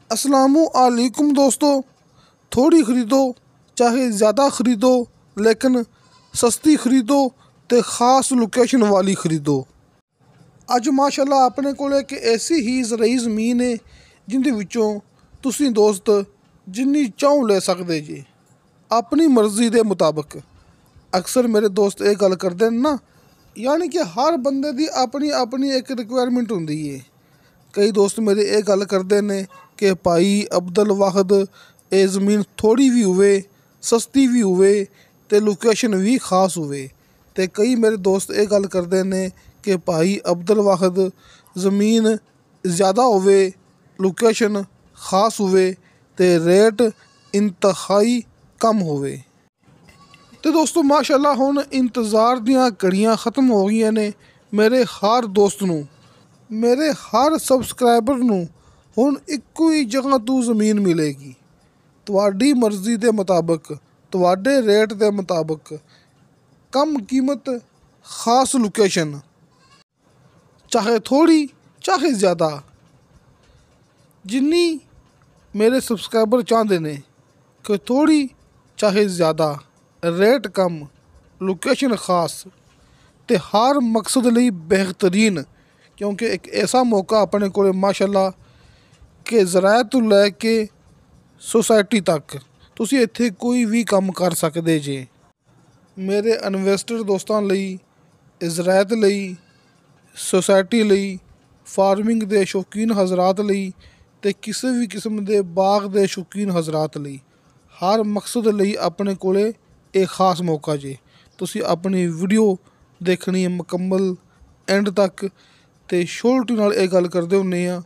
अस्सलामुअलैकुम दोस्तों, थोड़ी खरीदो चाहे ज़्यादा खरीदो लेकिन सस्ती खरीदो तो ख़ास लोकेशन वाली खरीदो। अज माशाअल्लाह अपने कोल एक ऐसी ही ज़राई ज़मीन है जिंदे विचों तुसीं दोस्त जिन्नी चाहो ले सकदे जी अपनी मर्ज़ी के मुताबिक। अक्सर मेरे दोस्त ये गल करते हैं ना, यानी कि हर बंदे की अपनी अपनी एक रिक्वायरमेंट होंदी है। कई दोस्त मेरे ये गल करते हैं कि भाई अब्दुल वाहिद ये ज़मीन थोड़ी भी होवे, सस्ती भी होवे ते लोकेशन भी खास होवे। ते कई मेरे दोस्त ये गल करते हैं कि भाई अब्दुल वाहिद ज़मीन ज़्यादा होवे, लोकेशन खास होवे ते रेट इंतहाई कम होवे। तो दोस्तों माशाअल्लाह हुण इंतज़ार दियां घड़ियां ख़त्म हो गई ने। मेरे हर दोस्त नूं, मेरे हर सबसक्राइबर नूं हुण इक्को ही जगह तो ज़मीन मिलेगी, तुहाडी मर्ज़ी के मुताबिक, तुहाडे रेट के मुताबिक, कम कीमत, खास लोकेशन, चाहे थोड़ी चाहे ज़्यादा। जिन्नी मेरे सबसक्राइबर चाहते ने कि थोड़ी चाहे ज़्यादा, रेट कम, लोकेशन खास, ते हर मकसद लई बेहतरीन। क्योंकि एक ऐसा मौका अपने को माशाअल्लाह कि ज़राए तो लैके सोसाइटी तक तुसीं इत्थे कोई भी काम कर सकदे जे। मेरे इन्वेस्टर दोस्तां लई, ज़रायत लई, सोसाइटी लई, फार्मिंग के शौकीन हज़रात लई ते किसी भी किस्म के बाग के शौकीन हज़रात लई, हर मकसद लई अपने कोले एक खास मौका जे। तुसीं अपनी वीडियो देखनी है मुकम्मल एंड तक ते श्योरिटी नाल ये गल करदे हुन्ने आ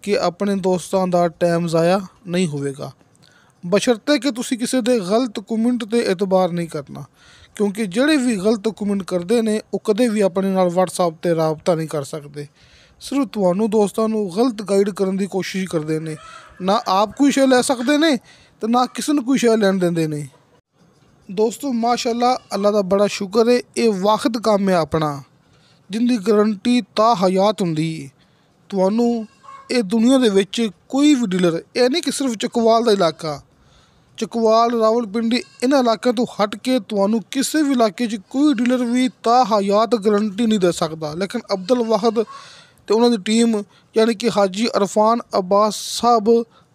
कि अपने दोस्तां दा टाइम ज़ाया नहीं होवेगा, बशर्ते कि तुसीं किसी दे गलत कमेंट ते एतबार नहीं करना। क्योंकि ਜਿਹੜੇ भी गलत कमेंट करते हैं वो कदे भी अपने नाल WhatsApp ते राबता नहीं कर सकते, सिर्फ तुहानूं दोस्तां नूं गलत गाइड करने की कोशिश करते हैं। ना आप कोई शे लै सकते ने ते ना किसी नूं कोई शे लैण देंदे ने। दोस्तों माशाअल्लाह अल्लाह दा बड़ा शुक्र है, ये वाहिद काम है अपना जिंदी गारंटी ता हयात हुंदी है। तुहानूं ये दुनिया दे विच कोई भी डीलर, ये नहीं कि सिर्फ चकवाल दा इलाका, चकवाल, रावलपिंडी इन्हां इलाकों तो हट के तुहानूं किसी भी इलाके च कोई डीलर भी ता हयात गारंटी नहीं दे सकता। लेकिन अब्दुल वाहिद ते उन्हां दी टीम यानी कि हाजी अरफान अब्बास साहब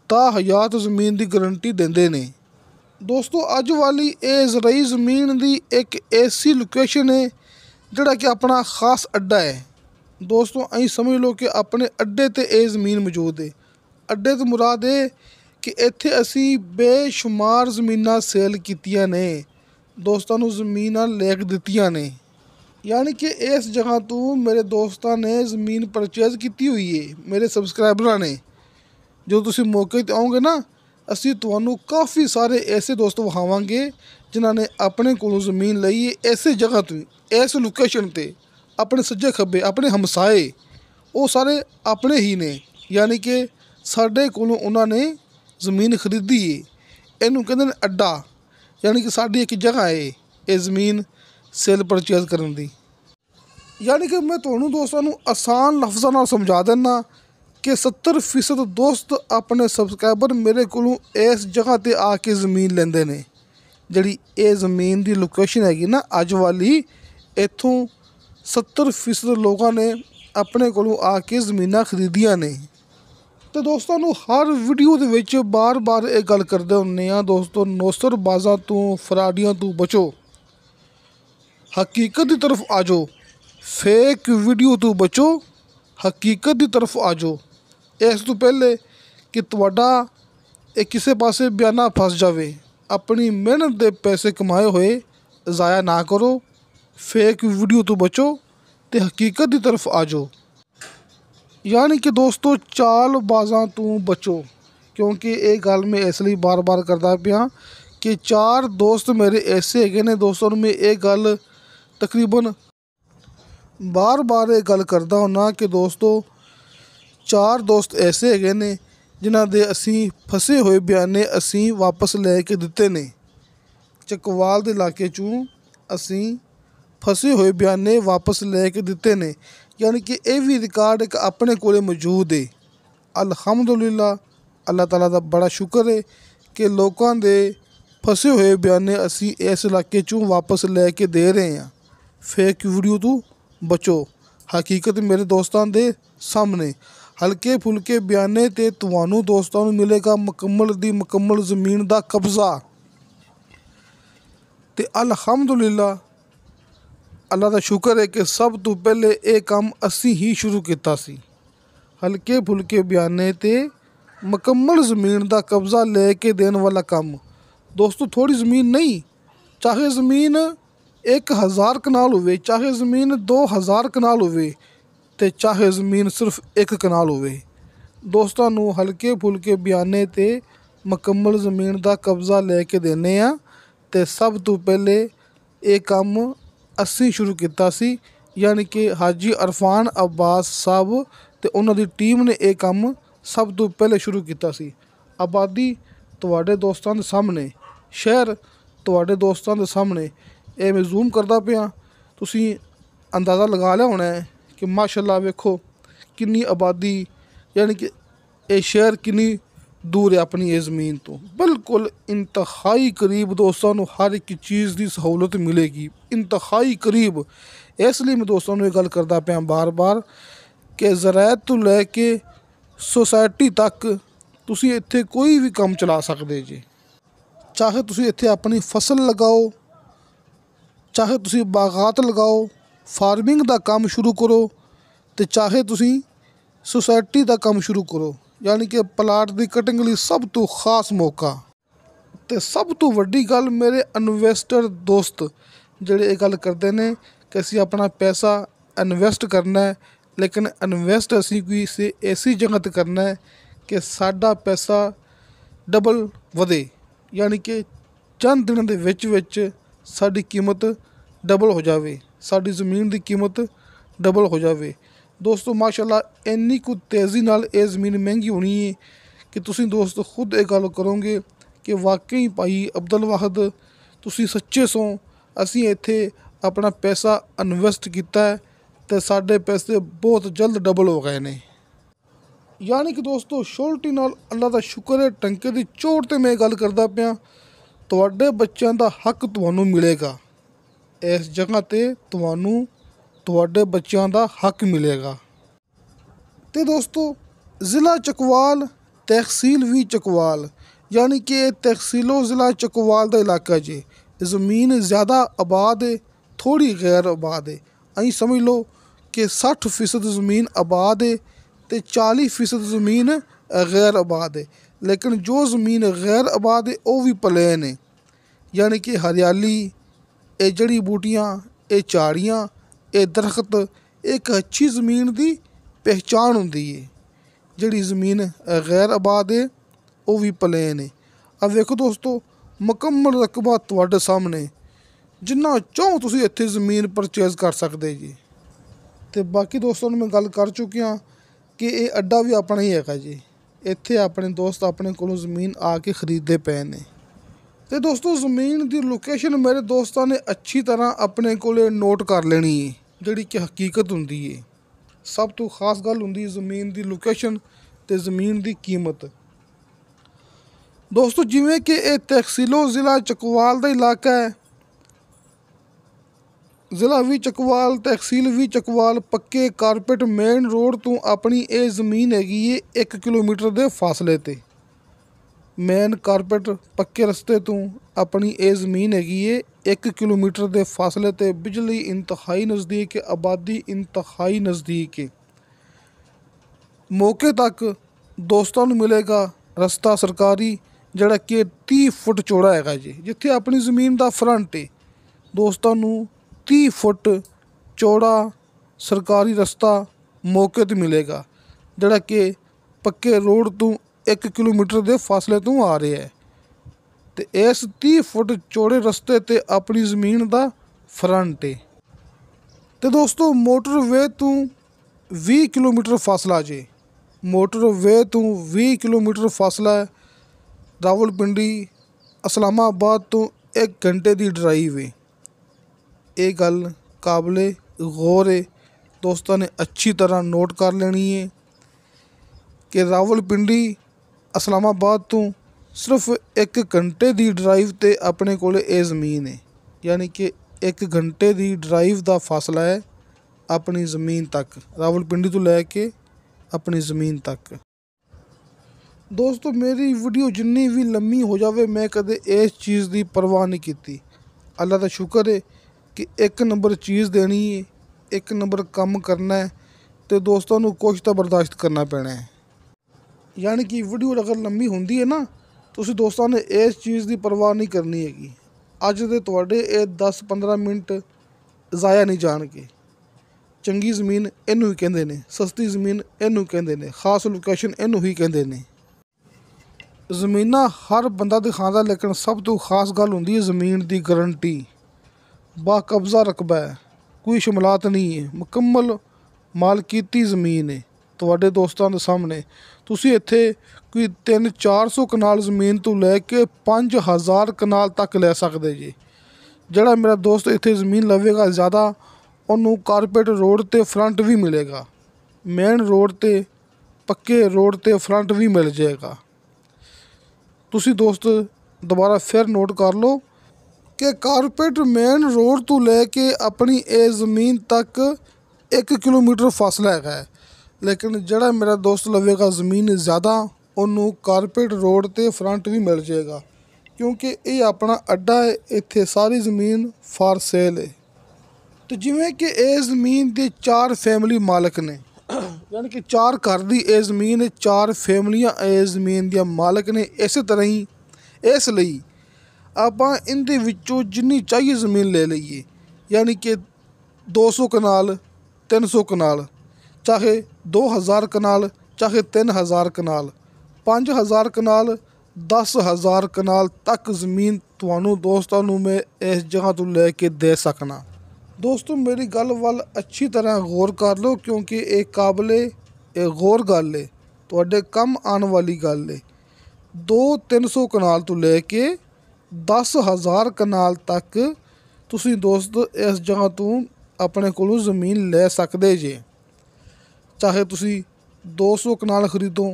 ता हयात ज़मीन की गारंटी देंदे ने। दोस्तों अज वाली ये ज़राई ज़मीन की एक ऐसी लोकेशन है जिहड़ा कि अपना खास अड्डा है। दोस्तों अं समझ लो कि अपने अड्डे ते ये ज़मीन मौजूद है। अड्डे तो मुराद है कि इत्थे असी बेशुमार ज़मीनां सेल कीतियां ने, दोस्तां नूं ज़मीनां लेक दित्तियां ने। यानी कि इस जगह तो मेरे दोस्तां ने ज़मीन परचेज़ की हुई है, मेरे सबसक्राइबरां ने। जो तुसीं मौके ते आओगे ना, असी तुहानूं काफ़ी सारे ऐसे दोस्त विखावांगे जिन्हां ने अपने कोलों ज़मीन लई है इस जगह तो, इस लोकेशन ते। अपने सज्जे खब्बे अपने हमसाए वो सारे अपने ही ने, यानी कि साडे कोलों उन्होंने ज़मीन खरीदी है। इनू कहते हैं अड्डा, यानी कि साडी एक जगह है ये ज़मीन सेल परचेज़ करने दी। यानी कि मैं तुहानूं दोस्तां नूं आसान लफ्ज़ां नाल समझा देना कि 70% दोस्त अपने सबसक्राइबर मेरे कोलों इस जगह ते आके ज़मीन लेंदे ने। जिहड़ी ये ज़मीन की लोकेशन हैगी ना अज वाली, इत्थों 70% लोगों ने अपने कोलों आके ज़मीनां खरीदियां ने। तो दोस्तों हर वीडियो दे विच बार बार ये गल करदे हुन्ने आ, दोस्तों नौसरबाज़ां तो फराडियां तो बचो, हकीकत की तरफ आ जाओ, फेक वीडियो तो बचो, हकीकत की तरफ आ जाओ। इस तो पहले कि तुहाडा किसी पासे बयाना फस जाए, अपनी मेहनत के पैसे कमाए हुए ज़ाया ना करो, फेक वीडियो तो बचो ते हकीकत की तरफ आ जाओ। यानी कि दोस्तों चालबाज़ां तो बचो। क्योंकि ये गल मैं इसलिए बार बार करदा पिया कि 4 दोस्त मेरे ऐसे हैगे ने, दोस्तों मैं ये गल तकरीबन बार बार ये गल करदा हुन्ना कि दोस्तों 4 दोस्त ऐसे हैगे ने जिन्हां दे असी फसे हुए बयाने असी वापस लैके दिते ने। चकवाल दे इलाके चों असी फसे हुए बयाने वापस लैके दिते ने। यानी कि ये भी रिकॉर्ड एक अपने कोले मौजूद है। अल्हम्दुलिल्लाह ਅੱਲਾਹ ਤਾਲਾ ਦਾ ਬੜਾ ਸ਼ੁਕਰ ਹੈ ਕਿ ਲੋਕਾਂ ਦੇ ਫਸੇ ਹੋਏ ਬਿਆਨੇ ਅਸੀਂ ਇਸ ਇਲਾਕੇ 'ਚੋਂ ਵਾਪਸ ਲੈ ਕੇ ਦੇ ਰਹੇ ਹਾਂ। ਫੇਕ ਵੀਡੀਓ ਤੋਂ ਬਚੋ। ਹਕੀਕਤ ਮੇਰੇ ਦੋਸਤਾਂ ਦੇ ਸਾਹਮਣੇ। ਹਲਕੇ ਫੁਲਕੇ ਬਿਆਨੇ 'ਤੇ ਤੁਹਾਨੂੰ ਦੋਸਤਾਂ ਨੂੰ ਮਿਲੇਗਾ ਮੁਕੰਮਲ ਦੀ ਮੁਕੰਮਲ ਜ਼ਮੀਨ ਦਾ ਕਬਜ਼ਾ। ਅਤੇ ਅਲਹਮਦੁਲਿਲਾ ਅੱਲਾ ਦਾ ਸ਼ੁਕਰ ਹੈ ਕਿ ਸਭ ਤੋਂ ਪਹਿਲੇ ਇਹ ਕੰਮ ਅਸੀਂ ਹੀ ਸ਼ੁਰੂ ਕੀਤਾ ਸੀ। ਹਲਕੇ ਫੁਲਕੇ ਬਿਆਨੇ 'ਤੇ ਮੁਕੰਮਲ ਜ਼ਮੀਨ ਦਾ ਕਬਜ਼ਾ ਲੈ ਕੇ ਦੇਣ ਵਾਲਾ ਕੰਮ। ਦੋਸਤੋ ਥੋੜ੍ਹੀ ਜ਼ਮੀਨ ਨਹੀਂ, ਚਾਹੇ ਜ਼ਮੀਨ 1000 ਕਨਾਲ ਹੋਵੇ, ਚਾਹੇ ਜ਼ਮੀਨ 2000 ਕਨਾਲ ਹੋਵੇ ਅਤੇ ਚਾਹੇ ਜ਼ਮੀਨ ਸਿਰਫ 1 ਕਨਾਲ ਹੋਵੇ। ਦੋਸਤਾਂ ਨੂੰ ਹਲਕੇ ਫੁਲਕੇ ਬਿਆਨੇ 'ਤੇ ਮੁਕੰਮਲ ਜ਼ਮੀਨ ਦਾ ਕਬਜ਼ਾ ਲੈ ਕੇ ਦਿੰਦੇ ਹਾਂ। ਅਤੇ ਸਭ ਤੋਂ ਪਹਿਲੇ ਇਹ ਕੰਮ ਅਸੀਂ ਸ਼ੁਰੂ ਕੀਤਾ ਸੀ, ਯਾਨੀ ਕਿ ਹਾਜੀ ਅਰਫਾਨ ਅਬਾਸ ਸਾਹਿਬ ਅਤੇ ਉਹਨਾਂ ਦੀ ਟੀਮ ਨੇ ਇਹ ਕੰਮ ਸਭ ਤੋਂ ਪਹਿਲੇ ਸ਼ੁਰੂ ਕੀਤਾ ਸੀ। ਆਬਾਦੀ ਤੁਹਾਡੇ ਦੋਸਤਾਂ ਦੇ ਸਾਹਮਣੇ, ਸ਼ਹਿਰ ਤੁਹਾਡੇ ਦੋਸਤਾਂ ਦੇ ਸਾਹਮਣੇ। ਇਹ ਮੈਂ ਜ਼ੂਮ ਕਰਦਾ ਪਿਆ, ਤੁਸੀਂ ਅੰਦਾਜ਼ਾ ਲਗਾ ਲਿਆ ਹੋਣਾ ਹੈ ਕਿ ਮਾਸ਼ਾਅੱਲਾ ਵੇਖੋ ਕਿੰਨੀ ਆਬਾਦੀ, ਯਾਨੀ ਕਿ ਇਹ ਸ਼ਹਿਰ ਕਿੰਨੀ ਦੂਰ ਹੈ ਆਪਣੀ ਇਹ ਜ਼ਮੀਨ ਤੋਂ। ਬਿਲਕੁਲ ਇੰਤਹਾਈ ਕਰੀਬ ਦੋਸਤਾਂ ਨੂੰ ਹਰ ਇੱਕ ਚੀਜ਼ ਦੀ ਸਹੂਲਤ ਮਿਲੇਗੀ, ਇੰਤਹਾਈ ਕਰੀਬ। ਇਸ ਲਈ ਮੈਂ ਦੋਸਤਾਂ ਨੂੰ ਇਹ ਗੱਲ ਕਰਦਾ ਪਿਆ ਬਾਰ-ਬਾਰ ਕਿ ਜ਼ਰਾਅਤ ਤੋਂ ਲੈ ਕੇ ਸੁਸਾਇਟੀ ਤੱਕ ਤੁਸੀਂ ਇੱਥੇ ਕੋਈ ਵੀ ਕੰਮ ਚਲਾ ਸਕਦੇ ਜੀ। ਚਾਹੇ ਤੁਸੀਂ ਇੱਥੇ ਆਪਣੀ ਫਸਲ ਲਗਾਓ, ਚਾਹੇ ਤੁਸੀਂ ਬਾਗਾਤ ਲਗਾਓ, ਫਾਰਮਿੰਗ ਦਾ ਕੰਮ ਸ਼ੁਰੂ ਕਰੋ, ਅਤੇ ਚਾਹੇ ਤੁਸੀਂ ਸੁਸਾਇਟੀ ਦਾ ਕੰਮ ਸ਼ੁਰੂ ਕਰੋ, ਯਾਨੀ ਕਿ ਪਲਾਟ ਦੀ ਕਟਿੰਗ ਲਈ ਸਭ ਤੋਂ ਖਾਸ ਮੌਕਾ। ਅਤੇ ਸਭ ਤੋਂ ਵੱਡੀ ਗੱਲ ਮੇਰੇ ਇਨਵੈਸਟਰ ਦੋਸਤ ਜਿਹੜੇ ਇਹ ਗੱਲ ਕਰਦੇ ਨੇ ਕਿ ਅਸੀਂ ਆਪਣਾ ਪੈਸਾ ਇਨਵੈਸਟ ਕਰਨਾ ਹੈ, ਲੇਕਿਨ ਇਨਵੈਸਟ ਅਸੀਂ ਕੋਈ ਐਸੀ ਜਗ੍ਹਾ 'ਤੇ ਕਰਨਾ ਹੈ ਕਿ ਸਾਡਾ ਪੈਸਾ ਡਬਲ ਵਧੇ, ਯਾਨੀ ਕਿ ਚੰਦ ਦਿਨਾਂ ਦੇ ਵਿੱਚ ਸਾਡੀ ਕੀਮਤ ਡਬਲ ਹੋ ਜਾਵੇ, ਸਾਡੀ ਜ਼ਮੀਨ ਦੀ ਕੀਮਤ ਡਬਲ ਹੋ ਜਾਵੇ। ਦੋਸਤੋ ਮਾਸ਼ਾਅੱਲਾ ਇੰਨੀ ਕੁ ਤੇਜ਼ੀ ਨਾਲ ਇਹ ਜ਼ਮੀਨ ਮਹਿੰਗੀ ਹੋਣੀ ਹੈ ਕਿ ਤੁਸੀਂ ਦੋਸਤੋ ਖੁਦ ਇਹ ਗੱਲ ਕਰੋਗੇ ਕਿ ਵਾਕਈ ਭਾਈ ਅਬਦੁਲ ਵਾਹਦ ਤੁਸੀਂ ਸੱਚੇ ਸੋ। ਅਸੀਂ ਇੱਥੇ ਆਪਣਾ ਪੈਸਾ ਇਨਵੈਸਟ ਕੀਤਾ ਹੈ ਅਤੇ ਸਾਡੇ ਪੈਸੇ ਬਹੁਤ ਜਲਦ ਡਬਲ ਹੋ ਗਏ ਨੇ। ਯਾਨੀ ਕਿ ਦੋਸਤੋ ਸ਼ੋਰਟੀ ਨਾਲ ਅੱਲਾ ਦਾ ਸ਼ੁਕਰ ਹੈ, ਟੰਕੇ ਦੀ ਚੋਟ 'ਤੇ ਮੈਂ ਗੱਲ ਕਰਦਾ ਪਿਆ। ਤੁਹਾਡੇ ਬੱਚਿਆਂ ਦਾ ਹੱਕ ਤੁਹਾਨੂੰ ਮਿਲੇਗਾ, ਇਸ ਜਗ੍ਹਾ 'ਤੇ ਤੁਹਾਨੂੰ ਤੁਹਾਡੇ ਬੱਚਿਆਂ ਦਾ ਹੱਕ ਮਿਲੇਗਾ। ਅਤੇ ਦੋਸਤੋ ਜ਼ਿਲ੍ਹਾ ਚਕਵਾਲ, ਤਹਿਸੀਲ ਵੀ ਚਕਵਾਲ, ਯਾਨੀ ਕਿ ਇਹ ਤਹਿਸੀਲੋ ਜ਼ਿਲ੍ਹਾ ਚਕਵਾਲ ਦਾ ਇਲਾਕਾ ਜੀ। ਜ਼ਮੀਨ ਜ਼ਿਆਦਾ ਆਬਾਦ ਹੈ, ਥੋੜ੍ਹੀ ਗੈਰ ਆਬਾਦ ਹੈ। ਅਸੀਂ ਸਮਝ ਲਓ ਕਿ 60% ਜ਼ਮੀਨ ਆਬਾਦ ਹੈ ਅਤੇ 40% ਜ਼ਮੀਨ ਗੈਰ ਆਬਾਦ ਹੈ। ਲੇਕਿਨ ਜੋ ਜ਼ਮੀਨ ਗੈਰ ਆਬਾਦ ਹੈ ਉਹ ਵੀ ਪਲੇਨ ਹੈ, ਯਾਨੀ ਕਿ ਹਰਿਆਲੀ, ਇਹ ਜੜੀ ਬੂਟੀਆਂ, ਇਹ ਝਾੜੀਆਂ, ਇਹ ਦਰਖਤ ਇੱਕ ਅੱਛੀ ਜ਼ਮੀਨ ਦੀ ਪਹਿਚਾਣ ਹੁੰਦੀ ਹੈ। ਜਿਹੜੀ ਜ਼ਮੀਨ ਗੈਰ ਆਬਾਦ ਹੈ ਉਹ ਵੀ ਪਲੇਨ ਹੈ। ਆ ਵੇਖੋ ਦੋਸਤੋ ਮੁਕੰਮਲ ਰਕਬਾ ਤੁਹਾਡੇ ਸਾਹਮਣੇ, ਜਿੰਨਾ ਚਾਹੋ ਤੁਸੀਂ ਇੱਥੇ ਜ਼ਮੀਨ ਪਰਚੇਜ਼ ਕਰ ਸਕਦੇ ਜੀ। ਅਤੇ ਬਾਕੀ ਦੋਸਤਾਂ ਨੂੰ ਮੈਂ ਗੱਲ ਕਰ ਚੁੱਕਿਆ ਕਿ ਇਹ ਅੱਡਾ ਵੀ ਆਪਣਾ ਹੀ ਹੈਗਾ ਜੀ। ਇੱਥੇ ਆਪਣੇ ਦੋਸਤ ਆਪਣੇ ਕੋਲੋਂ ਜ਼ਮੀਨ ਆ ਕੇ ਖਰੀਦਦੇ ਪਏ ਨੇ। ਅਤੇ ਦੋਸਤੋ ਜ਼ਮੀਨ ਦੀ ਲੋਕੇਸ਼ਨ ਮੇਰੇ ਦੋਸਤਾਂ ਨੇ ਅੱਛੀ ਤਰ੍ਹਾਂ ਆਪਣੇ ਕੋਲ ਨੋਟ ਕਰ ਲੈਣੀ ਹੈ, ਜਿਹੜੀ ਕਿ ਹਕੀਕਤ ਹੁੰਦੀ ਹੈ। ਸਭ ਤੋਂ ਖਾਸ ਗੱਲ ਹੁੰਦੀ ਹੈ ਜ਼ਮੀਨ ਦੀ ਲੋਕੇਸ਼ਨ ਅਤੇ ਜ਼ਮੀਨ ਦੀ ਕੀਮਤ। ਦੋਸਤੋ ਜਿਵੇਂ ਕਿ ਇਹ ਤਹਿਸੀਲੋ ਜ਼ਿਲ੍ਹਾ ਚਕਵਾਲ ਦਾ ਇਲਾਕਾ ਹੈ, ਜ਼ਿਲ੍ਹਾ ਵੀ ਚਕਵਾਲ, ਤਹਿਸੀਲ ਵੀ ਚਕਵਾਲ, ਪੱਕੇ ਕਾਰਪੇਟ ਮੇਨ ਰੋਡ ਤੋਂ ਆਪਣੀ ਇਹ ਜ਼ਮੀਨ ਹੈਗੀ ਹੈ 1 ਕਿਲੋਮੀਟਰ ਦੇ ਫਾਸਲੇ 'ਤੇ। ਮੇਨ ਕਾਰਪੇਟ ਪੱਕੇ ਰਸਤੇ ਤੋਂ ਆਪਣੀ ਇਹ ਜ਼ਮੀਨ ਹੈਗੀ ਹੈ 1 ਕਿਲੋਮੀਟਰ ਦੇ ਫਾਸਲੇ 'ਤੇ। ਬਿਜਲੀ ਇੰਤਹਾਈ ਨਜ਼ਦੀਕ ਹੈ, ਆਬਾਦੀ ਇੰਤਹਾਈ ਨਜ਼ਦੀਕ ਹੈ। ਮੌਕੇ ਤੱਕ ਦੋਸਤਾਂ ਨੂੰ ਮਿਲੇਗਾ ਰਸਤਾ ਸਰਕਾਰੀ, ਜਿਹੜਾ ਕਿ 30 ਫੁੱਟ ਚੌੜਾ ਹੈਗਾ ਜੀ। ਜਿੱਥੇ ਆਪਣੀ ਜ਼ਮੀਨ ਦਾ ਫਰੰਟ ਹੈ, ਦੋਸਤਾਂ ਨੂੰ 30 ਫੁੱਟ ਚੌੜਾ ਸਰਕਾਰੀ ਰਸਤਾ ਮੌਕੇ 'ਤੇ ਮਿਲੇਗਾ, ਜਿਹੜਾ ਕਿ ਪੱਕੇ ਰੋਡ ਤੋਂ 1 ਕਿਲੋਮੀਟਰ ਦੇ ਫਾਸਲੇ ਤੋਂ ਆ ਰਿਹਾ ਹੈ। ਅਤੇ ਇਸ 30 ਫੁੱਟ ਚੌੜੇ ਰਸਤੇ 'ਤੇ ਆਪਣੀ ਜ਼ਮੀਨ ਦਾ ਫਰੰਟ ਹੈ। ਅਤੇ ਦੋਸਤੋ ਮੋਟਰਵੇ ਤੋਂ 20 ਕਿਲੋਮੀਟਰ ਫਾਸਲਾ ਜੇ। ਮੋਟਰਵੇ ਤੋਂ 20 ਕਿਲੋਮੀਟਰ ਫਾਸਲਾ ਹੈ। ਰਾਵਲਪਿੰਡੀ ਇਸਲਾਮਾਬਾਦ ਤੋਂ 1 ਘੰਟੇ ਦੀ ਡਰਾਈਵ ਹੈ। ਇਹ ਗੱਲ ਕਾਬਲੇ ਗੌਰ ਹੈ, ਦੋਸਤਾਂ ਨੇ ਅੱਛੀ ਤਰ੍ਹਾਂ ਨੋਟ ਕਰ ਲੈਣੀ ਹੈ ਕਿ ਰਾਵਲਪਿੰਡੀ इस्लामाबाद तो सिर्फ 1 घंटे की ड्राइव ते अपने कोल ये ज़मीन है, यानी कि 1 घंटे की ड्राइव का फासला है अपनी ज़मीन तक, रावलपिंडी तो लैके अपनी ज़मीन तक। दोस्तों मेरी वीडियो जिन्नी भी लम्मी हो जाए मैं कदे इस चीज़ की परवाह नहीं की। अल्लाह का शुक्र है कि 1 नंबर चीज़ देनी है, 1 नंबर काम करना है, तो दोस्तों को कुछ तो बर्दाश्त करना पैना है। यानी कि वीडियो अगर लंबी होंदी है ना, तुसीं दोस्तों ने इस चीज़ की परवाह नहीं करनी हैगी। अज दे तुहाडे 10-15 मिनट ज़ाया नहीं जाणगे। चंगी ज़मीन इनू ही कहंदे ने, सस्ती ज़मीन इनू कहंदे ने, खास लोकेशन इनू ही कहंदे ने। ज़मीनां हर बंदा दिखांदा, लेकिन सब तो खास गल हुंदी है ज़मीन की गारंटी। बाकब्ज़ा रकबा है, कोई शमलात नहीं है, मुकम्मल मालकीती ज़मीन है तुहाडे दोस्तां दे सामने। तुसीं इत्थे कोई 300-400 कनाल ज़मीन तो लैके 5000 कनाल तक लै सकदे जी। जिहड़ा मेरा दोस्त इत्थे ज़मीन लवेगा ज़्यादा, उन्होंने कारपेट रोड ते फ्रंट भी मिलेगा, मेन रोड ते पक्के रोड ते फ्रंट भी मिल जाएगा। तुसीं दोस्त दोबारा फिर नोट कर लो कि कारपेट मेन रोड तो लैके अपनी ये ज़मीन तक 1 किलोमीटर फासला है, लेकिन जिहड़ा मेरा दोस्त लवेगा ज़मीन ज़्यादा, उन्होंने कारपेट रोड ते फ्रंट भी मिल जाएगा, क्योंकि ये अपना अड्डा है, इत्थे सारी ज़मीन फॉर सेल है। तो जिमें कि ये ज़मीन के 4 फैमिली मालक ने, यानी कि 4 घर की ये ज़मीन है, 4 फैमिलियां ये ज़मीन दियां मालक ने। इस तरह ही इसलिए आपां इहदे विचों जिन्नी चाहिए ज़मीन ले लईए, यानी कि 200 कनाल, 300 कनाल, चाहे 2000 कनाल, चाहे 3000 कनाल, 5000 कनाल, 10,000 कनाल तक ज़मीन तुहानू दोस्तों नू मैं इस जगह तो लैके दे सकना। दोस्तों मेरी गल वल अच्छी तरह गौर कर लो, क्योंकि एक काबले गौर गल है, तुहाडे कम आने वाली गल है। 200-300 कनाल तो लैके 10,000 कनाल तक तुसीं दोस्त इस जगह तो अपने कोलों ज़मीन ले सकदे जे। चाहे तुसीं 200 कनाल खरीदो,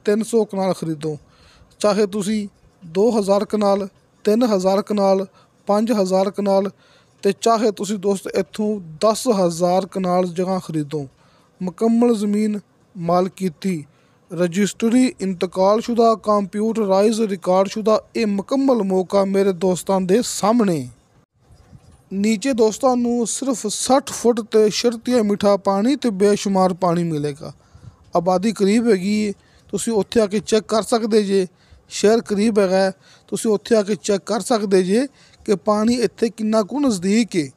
300 कनाल खरीदो, चाहे तुसीं 2000 कनाल, 3000 कनाल, 5000 कनाल, ते चाहे तुसीं दोस्त इत्थों 10,000 कनाल जगह खरीदो। मुकम्मल ज़मीन मालकीती, रजिस्ट्री, इंतकालशुदा, कंप्यूटराइज, रिकॉर्डशुदा, ये मुकम्मल मौका मेरे दोस्तों दे सामने। नीचे दोस्तों नू सिर्फ 60 फुट ते शर्तिया मीठा पानी ते बेशुमार पानी मिलेगा। आबादी करीब हैगी, तुसीं उत्थे आके चेक कर सकदे जे। शहर करीब है, तुसीं उत्थे आके चेक कर सकदे जे कि पानी इत्थे किन्ना कु नज़दीक है।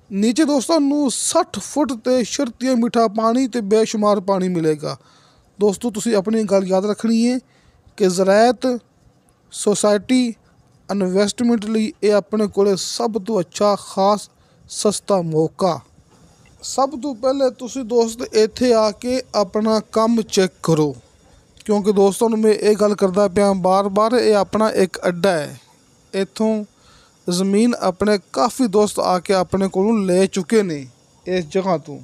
नीचे दोस्तों नू 60 फुट ते शर्तिया मीठा पानी ते बेशुमार पानी मिलेगा। दोस्तों तुसीं अपनी गल याद रखनी है कि ज़रायत सोसाइटी इन्वेस्टमेंट लई ये अपने कोले सब तो अच्छा खास सस्ता मौका। सब तो पहले तुसीं दोस्त इत्थे आके अपना कम चेक करो, क्योंकि दोस्तों मैं ये गल करदा पिया बार बार, ये अपना एक अड्डा है। इत्थों ज़मीन अपने काफ़ी दोस्त आके अपने कोलों ले चुके ने। इस जगह तो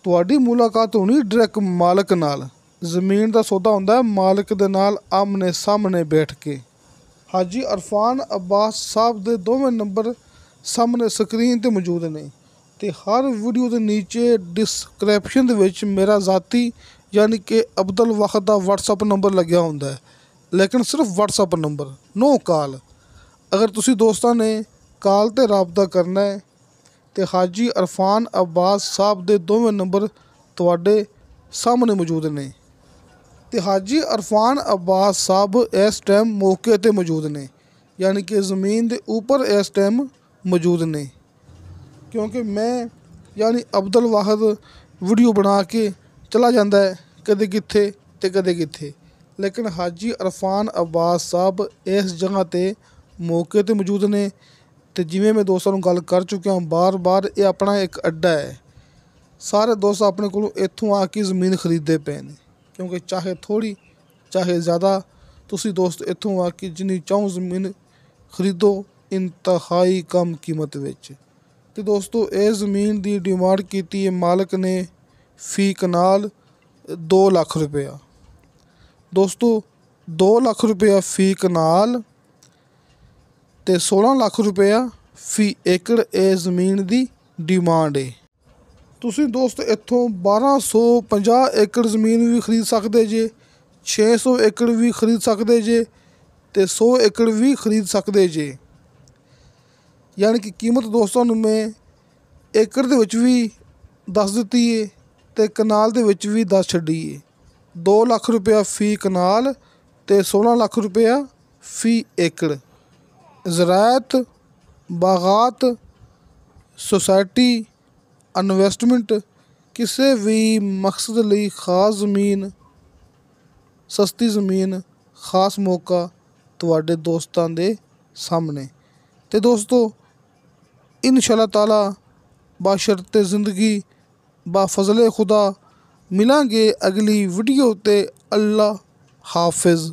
तुहाडी मुलाकात होनी डायरैक्ट मालक नाल। ज़मीन का सौदा हुंदा है मालक दे नाल आमने सामने बैठ के। हाजी अरफान अब्बास साहब दे दोवें नंबर सामने स्क्रीन ते मौजूद ने, ते हर वीडियो के नीचे डिस्क्रिप्शन दे विच मेरा ज़ाती यानी कि अब्दुल वाहिद का व्हाट्सअप नंबर लग्या हुंदा है, लेकिन सिर्फ व्हाट्सअप नंबर, नो कॉल। अगर तुसीं दोस्तां ने कॉल ते राबता करना है तो हाजी अरफान अब्बास साहब दे दोवें नंबर तुहाडे सामने मौजूद ने। तो हाजी अरफान अब्बास साहब इस टाइम मौके ते मौजूद ने, यानी कि ज़मीन के ऊपर इस टाइम मौजूद ने। क्योंकि मैं यानी अब्दुल वाहिद वीडियो बना के चला जाता है कदे कित्थे ते कदे कित्थे, लेकिन हाजी अरफान अब्बास साहब इस जगह ते मौके ते मौजूद ने। तो जिमें मैं दोस्तों गल कर चुका हूँ बार बार, ये अपना एक अड्डा है। सारे दोस्त अपने को इत्थों आके ज़मीन खरीदते पे ने, क्योंकि चाहे थोड़ी चाहे ज़्यादा तुसीं दोस्त इत्थों आके जिन्नी चाहो ज़मीन खरीदो इंतहाई कम कीमत विच। तो दोस्तों ये ज़मीन की डिमांड की है मालक ने फ़ी कनाल 2 लाख रुपया। ਦੋਸਤੋ 2 ਲੱਖ ਰੁਪਇਆ ਫੀ ਕਨਾਲ ਤੇ 16 ਲੱਖ ਰੁਪਇਆ ਫੀ ਏਕੜ ਇਹ ਜ਼ਮੀਨ ਦੀ ਡਿਮਾਂਡ ਹੈ। ਤੁਸੀਂ ਦੋਸਤ ਇੱਥੋਂ 1250 ਏਕੜ ਜ਼ਮੀਨ ਵੀ ਖਰੀਦ ਸਕਦੇ ਜੇ, 600 ਏਕੜ ਵੀ ਖਰੀਦ ਸਕਦੇ ਜੇ ਤੇ 100 ਏਕੜ ਵੀ ਖਰੀਦ ਸਕਦੇ ਜੇ। ਯਾਨੀ ਕਿ ਕੀਮਤ ਦੋਸਤਾਂ ਨੂੰ ਮੈਂ ਏਕੜ ਦੇ ਵਿੱਚ ਵੀ ਦੱਸ ਦਿੱਤੀ ਹੈ ਤੇ ਕਨਾਲ ਦੇ ਵਿੱਚ ਵੀ ਦੱਸ ਛੱਡੀ ਹੈ। 2 ਲੱਖ ਰੁਪਇਆ ਫੀ ਕਨਾਲ ਤੇ 16 ਲੱਖ ਰੁਪਇਆ ਫੀ ਏਕੜ। ਜ਼ਰਾਅਤ, ਬਾਗਾਤ, ਸੁਸਾਇਟੀ, ਇਨਵੈਸਟਮੈਂਟ, ਕਿਸੇ ਵੀ ਮਕਸਦ ਲਈ ਖਾਸ ਜ਼ਮੀਨ, ਸਸਤੀ ਜ਼ਮੀਨ, ਖਾਸ ਮੌਕਾ ਤੁਹਾਡੇ ਦੋਸਤਾਂ ਦੇ ਸਾਹਮਣੇ। ਤੇ ਦੋਸਤੋ इंशा अल्लाह ताला बाशर्ते ज़िंदगी बाफज़ले खुदा मिलांगे अगली वीडियो ते। अल्लाह हाफिज़।